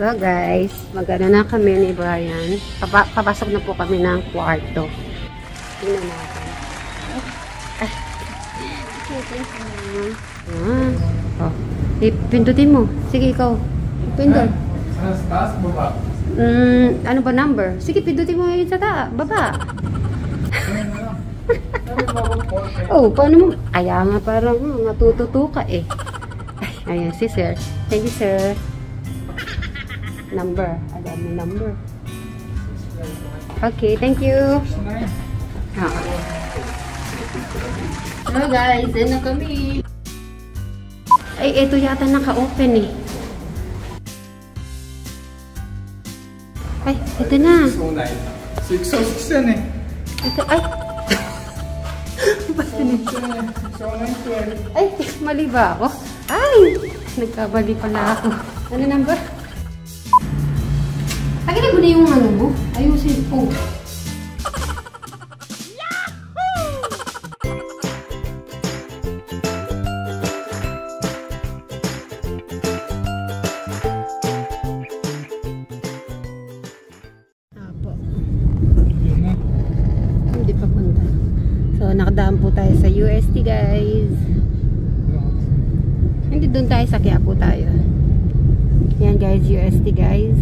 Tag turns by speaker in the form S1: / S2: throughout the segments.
S1: So guys, magana na kami ni Brian. Papasok na po kami ng kwarto. Tingnan natin. Oh. Pindutin mo. Sige, ikaw. Pindot.
S2: Taas, baba.
S1: Ano ba number? Sige, pindutin mo yung sa baba. Oh, paano mo? Kaya nga parang natututo ka eh. Ayan, si sir. Thank you, sir. Number. Alam mo number. Okay, thank you. Hello guys, na kami. Ay, ito yata naka-open eh. Ay, ito na.
S2: 606 yan eh.
S1: Ito, ay. Ay, mali ba ako? Ay, nagkabali pala ako. Ano number? Tagalan mo na yung ano mo. Ayusin po. Hindi pa punta. So, nakadaan po tayo sa UST guys. Hindi doon tayo sa Quiapo tayo. Yan guys, UST guys.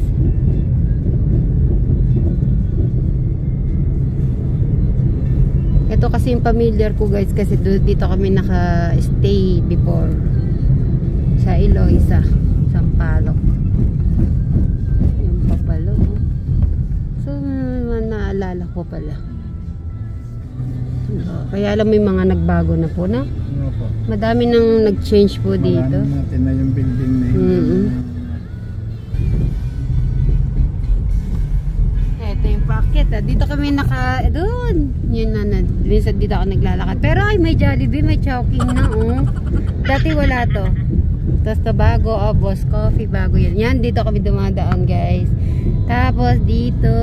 S1: Ito kasi yung familiar ko guys kasi dito kami naka-stay before sa Iloisa, Sampaloc. Yung papalo. So, naalala ko pala. Kaya alam mo yung mga nagbago na po na. Madami nang nag-change po dito.
S2: Marami natin na yung building na yun.
S1: Ito yung packet. Dito kami doon. Yun na. Dito ako naglalakad. Pero ay may Jollibee, may Chowking na oh. Dati wala to. Tapos to bago, Boss Coffee, bago yan. Yan, dito kami dumadaan guys. Tapos dito,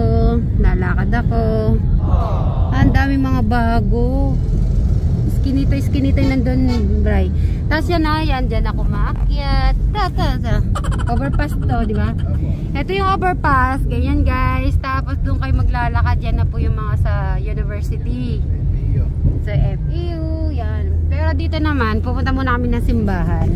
S1: lalakad ako. Ang daming mga bago. Skinito nandun, Bray. Tapos yan dyan ako maakyat. Overpass to, di ba? Ito yung overpass, ganyan guys. Tapos doon kayo maglalakad, yan na po yung mga sa university. Sa FEU, yan. Pero dito naman, pupunta muna kami ng simbahan.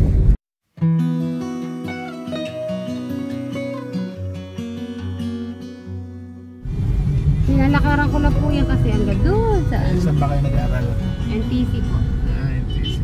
S1: Nilalakaran ko lang po yan kasi hanggang doon.
S2: Saan ba kayo nag-aaral?
S1: NTC po.
S2: NTC.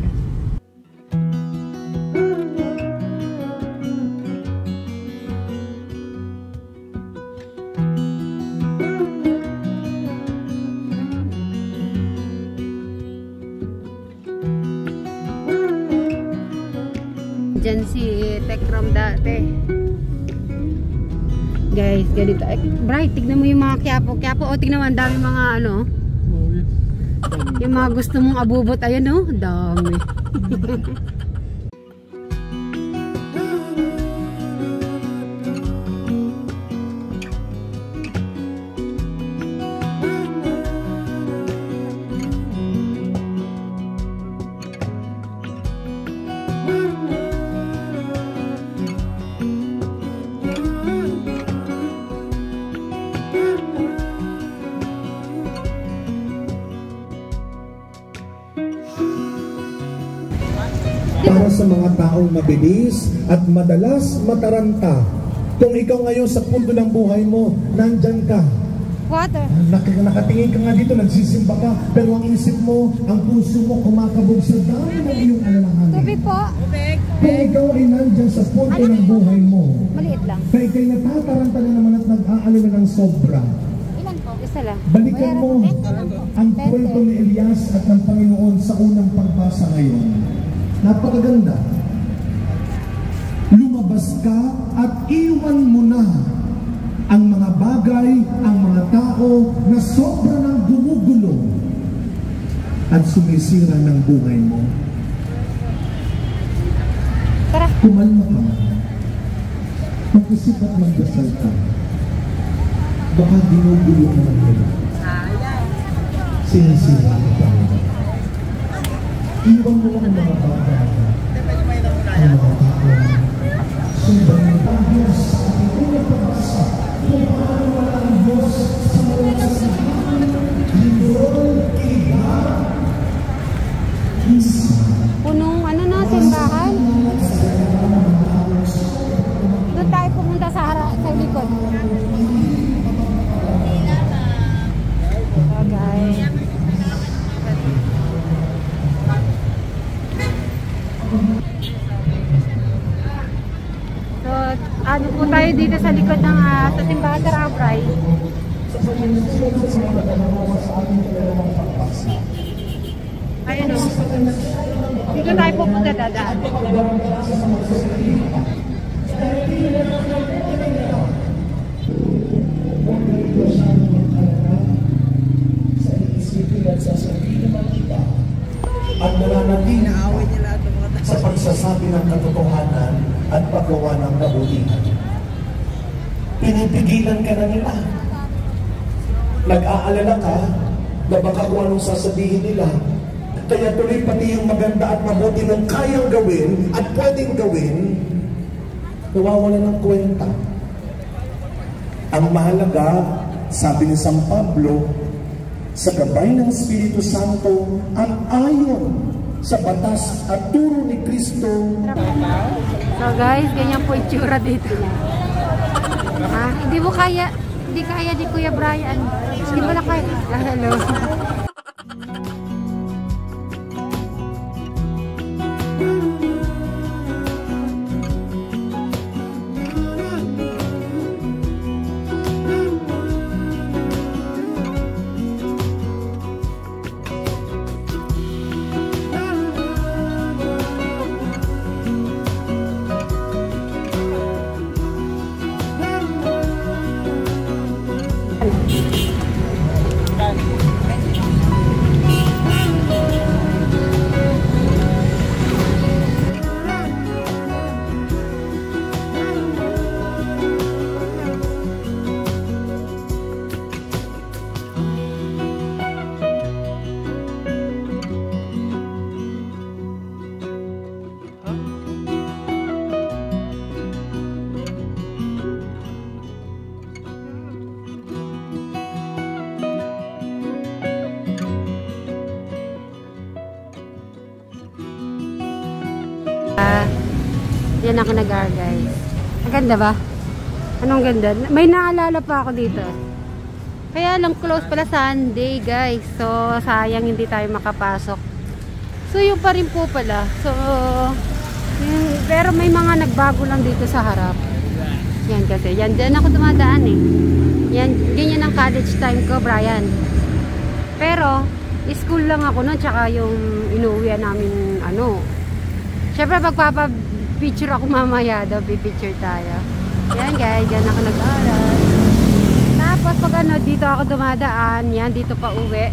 S1: Diyan si Tekram dati. Guys, ganito. Bright, tignan mo yung mga Quiapo. O, tignan mo, ang dami mga ano. Yung mga gusto mong abubot, ayan o. Dami.
S3: Para sa mga taong mabilis at madalas mataranta. Kung ikaw ngayon sa punto ng buhay mo, nandyan ka.
S1: Water.
S3: Nakatingin ka nga dito, nagsisimba ka, pero ang isip mo, ang puso mo kumakabog sa dami ng iyong alalahanin.
S1: Tubig po.
S3: Kung ikaw ay nandyan sa punto ng buhay mo,
S1: Maliit lang.
S3: kaya ikay natataranta na naman at nag-aalala ng sobra.
S1: Ilan po? Isa lang.
S3: Balikan mo ang kwento ni Elias at ng Panginoon sa unang pagbasa ngayon. Napakaganda. Lumabas ka at iwan mo na ang mga bagay, ang mga tao na sobra ng gumugulo at sumisira ng buhay mo.
S1: Tara.
S3: Kumalma ka. Mag-isip at magdasal ka. Baka ginugulo ka ng nila. Sinisira ka pa. Iwan mo lang ang mga bagay. Ang mga tao. Sobrang tahos at ito
S1: ano po tayo dito sa likod ng sa Simbahan Tarabray. Ayun o. Dito tayo pupunta dadaan.
S3: At nananatili sa pagsasabi ng katotohanan at paggawa ng kabutihan. Pinipigilan ka na nila. Nag-aalala ka na baka kung anong sasabihin nila. Kaya tuloy pati yung maganda at mabuti ng kayang gawin at pwedeng gawin, nawawala ng kwenta. Ang mahalaga, sabi ni San Pablo, sa gabay ng Espiritu Santo at ayon sa batas at turo ni Kristo.
S1: So guys, ganyan po itsura dito. Hindi mo kaya, hindi kaya ni Kuya Brian. Hindi mo na kaya. Hello. Yan ako guys. Ang ganda ba? Anong ganda? May naalala pa ako dito. Kaya lang close pala Sunday guys. So sayang hindi tayo makapasok. So yun pa rin po pala. So pero may mga nagbago lang dito sa harap. Yan kasi. Yan dyan ako dumadaan eh. Yan, ganyan ang college time ko, Brian. Pero school lang ako nun. Tsaka yung inuwian namin ano. Siyempre picture ako mamaya daw, pipicture tayo. Yan guys, yan ako nag-aral. Tapos pag ano, dito ako dumadaan, yan, dito pa uwi.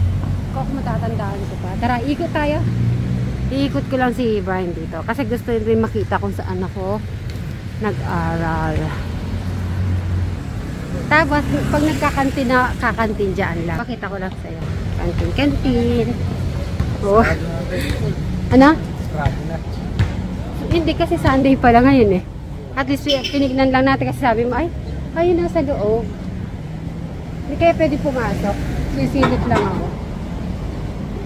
S1: Kung matatandaan ko pa. Tara, ikot tayo. Iikot ko lang si Brian dito. Kasi gusto rin makita kung saan ako nag-aral. Tapos, pag nagkakantin na, kakantin dyan lang. Pakita ko lang sa'yo. Kantin. Oh. Ano? Hindi kasi Sunday pala ngayon eh. At least pinignan lang natin kasi sabi mo, ay, ayun nasa loob. Hindi kaya pwede pumasok. Sisilip lang ako.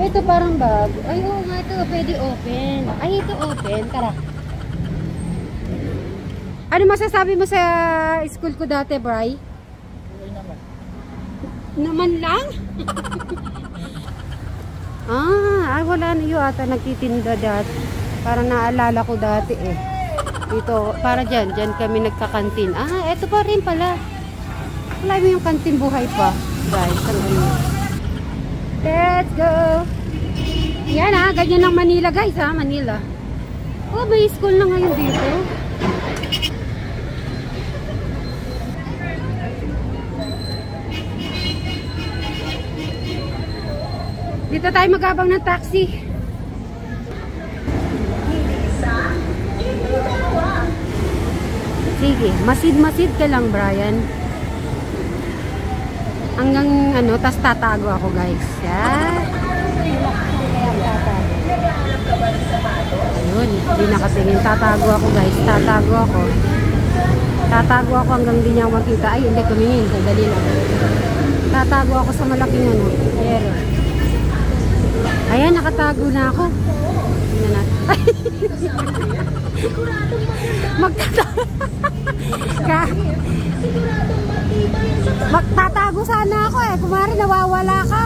S1: Ito parang bago. Ay, oo nga ito, pwede open. Ay, ito open. Tara. Ano masasabi mo sa school ko dati, Bri? Naman lang? Ay wala na yun ata nagtitinda dati. Parang naalala ko dati eh. Dito, para dyan kami nagkakantin. Eto pa rin pala. Wala mo yung kantin buhay pa. Guys, let's go! Yan ganyan ang Manila guys Manila. Oh, may school na ngayon dito. Dito tayo magabang ng taxi. Sige, masid-masid ka lang, Brian. Hanggang ano, tas tatago ako, guys. Yan. Ayun, hindi nakatingin. Tatago ako, guys. Tatago ako. Tatago ako hanggang hindi niya ako makita. Ay, hindi kumingin. Sandali lang. Tatago ako sa malaking ano. Pero. Ayan, nakatago na ako. Tingnan natin. Magtatago sana ako eh. Kumari nawawala ka.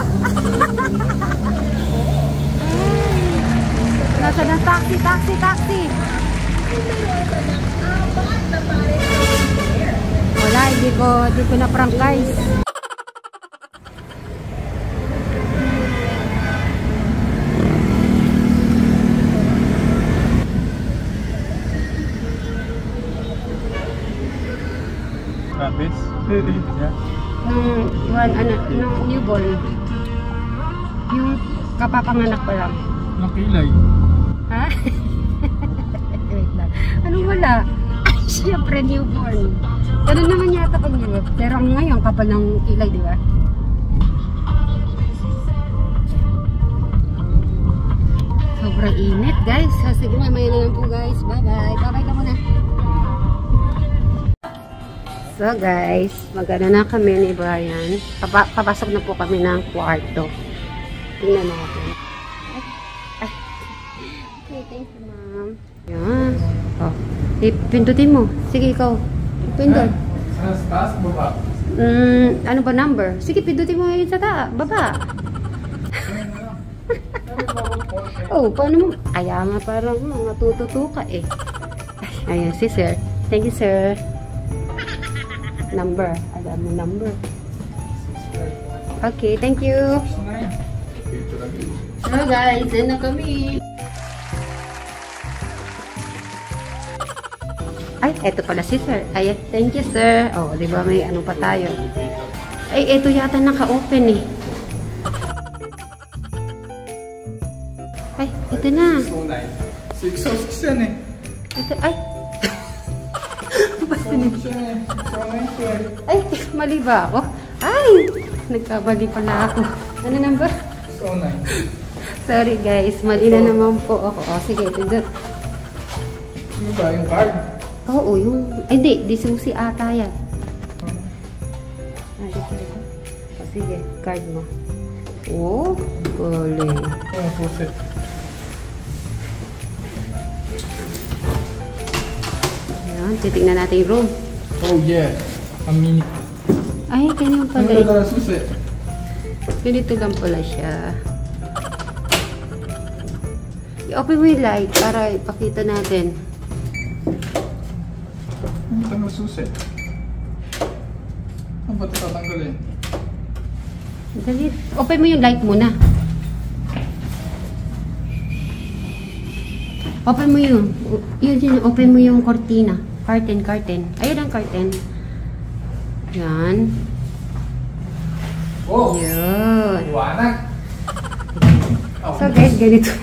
S1: Nasa ng taxi. di ko na prank guys.
S2: Rabbits? Yeah.
S1: Nung newborn. Yung kapapanganak pa lang.
S2: Nakilay.
S1: Ha? Wait lang. Anong wala? Siyempre newborn. Ganun naman yata pag newborn. Pero ngayon kapal ng kilay, di ba? Sobrang init guys. Sige, mamaya na lang po guys. Bye bye. Bye bye ka muna. So guys, magana na kami ni Brian. Papasok na po kami ng kwarto. Tingnan natin. Ay. Okay, thank you ma'am. Yan. Oh. Pindutin mo. Sige, ikaw. Pindot.
S2: Sa taas, baba.
S1: Ano ba number? Sige, pindutin mo yun sa baba. Oh, paano mo? Kaya nga parang matututo ka eh. Ayan, si sir. Thank you, sir. Number. Alam mo number. Okay, thank you. So guys, yan na kami. Ay, eto pala si sir. Ay, thank you, sir. Oh, di ba may ano pa tayo? Ay, eto yata naka-open eh. Ay, ito na.
S2: 606 yan eh.
S1: Ito, ay. Basta ni. Ay, mali ba ako? Ay, nagkabali pala ako. Ano number?
S2: 609.
S1: Sorry guys, mali na naman po ako. O, sige, pindot.
S2: Ano ba yung card?
S1: Oo, yung... Ay, di susi ata yan. O, sige, card mo. Oh, galing.
S2: Oh, pusit.
S1: Ayan, titignan natin yung room.
S2: Oh yeah. A mini.
S1: Ay, ganyan pala.
S2: Ano ba susi?
S1: Ganito lang pala siya. I-open mo yung light para ipakita natin.
S2: Ito na susi. Ano ba ito tatanggalin?
S1: Dali. Open mo yung light muna. Open mo yun. Open mo yung cortina. Curtain. Ayun ang curtain. Yan.
S2: Oh!
S1: Yun.
S2: Iwanag!
S1: So guys, ganito.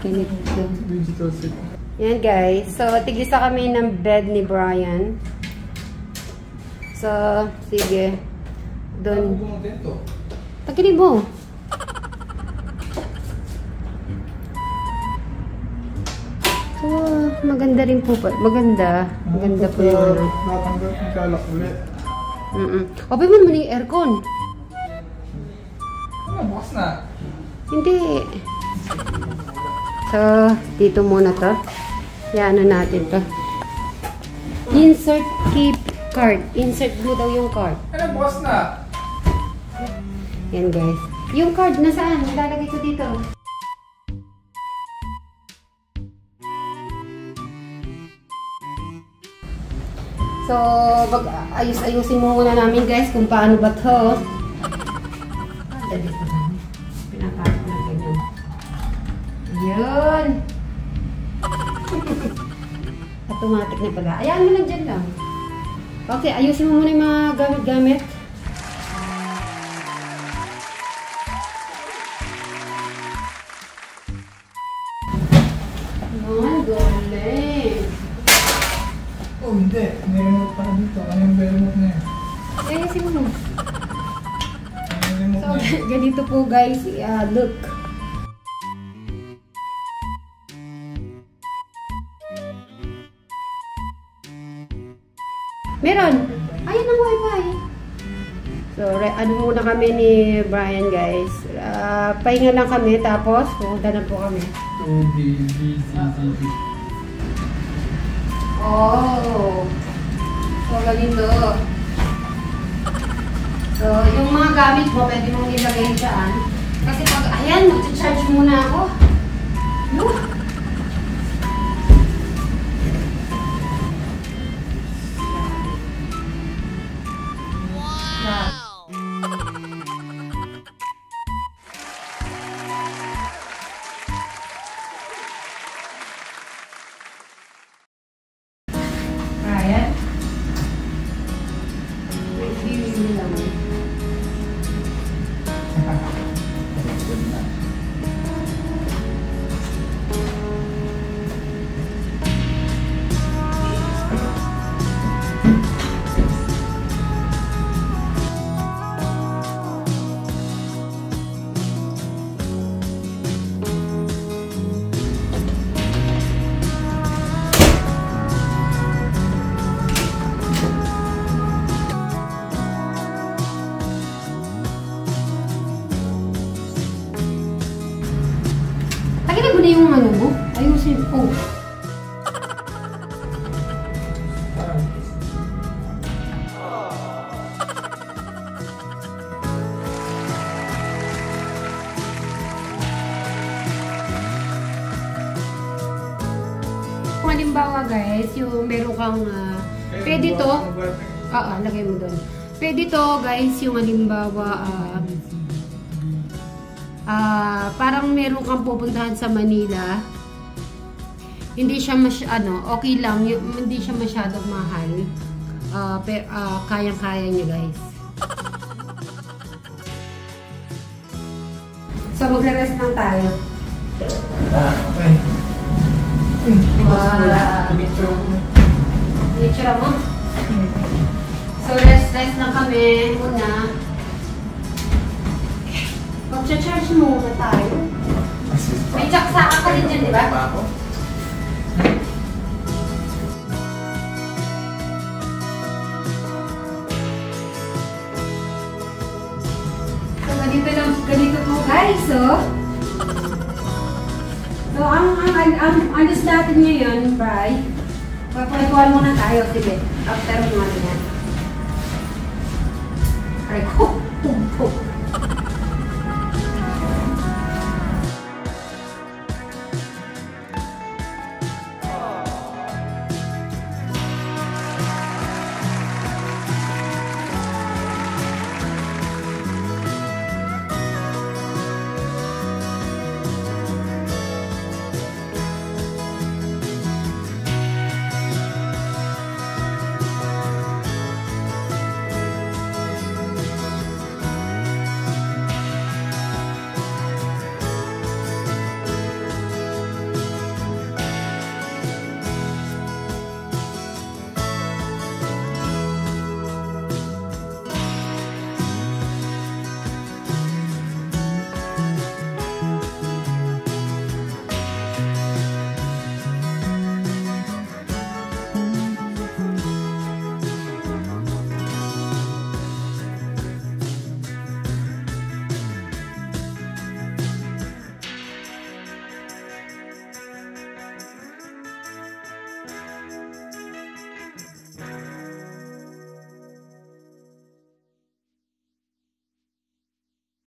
S1: Ganito.
S2: Digital set.
S1: Yan guys. So, tigisa kami ng bed ni Brian. So, sige. Doon. Tagilid mo. So, maganda rin po pa. Maganda po yung ano.
S2: Natanggal yung kalak ulit.
S1: Open mo naman yung aircon.
S2: Ano, bukas na.
S1: Hindi. So, dito muna to. Yan, ano natin to. Insert keep card. Insert mo daw yung card.
S2: Ano, bukas na.
S1: Yan guys. Yung card nasaan? Ilalagay ko dito. So, ayusin mo muna namin guys kung paano ba to. Dali ko lang. Pinapasok na ganyan. Yun. Automatic na pala. Ayan mo lang dyan lang. Okay, ayusin mo muna yung mga gamit-gamit. Galing.
S2: Oh, hindi. May remote pa dito. Ano yung remote na yan?
S1: Ayusin mo.
S2: Ano yung remote
S1: So,
S2: na yan?
S1: ganito po guys. Look. Meron. Ayun ang wifi. So, ano muna kami ni Brian guys. Pahinga lang kami tapos pupunta na po kami.
S2: 2BBCCB.
S1: Oh. So, ganito. So, yung mga gamit mo, pwede mong nilagay dyan. Kasi pag, ayan, mag-charge muna ako. na yung ano mo? Ayusin ko. Kung halimbawa guys, yung meron kang pwede to. Oo, lagay mo doon. Pwede to guys, yung halimbawa parang meron kang pupuntahan sa Manila. Hindi siya okay lang, hindi siya masyadong mahal. Pero kayang-kaya niyo guys. So magre-rest lang tayo.
S2: Okay.
S1: Picture mo? So rest lang kami muna. Mag-charge muna tayo. May tsaksaka ka rin dyan, di ba? So ganito po guys, oh. So, ang alis natin ngayon, Bri, papalikuan muna tayo, sige. After mo natin yan. Ay ko, pum.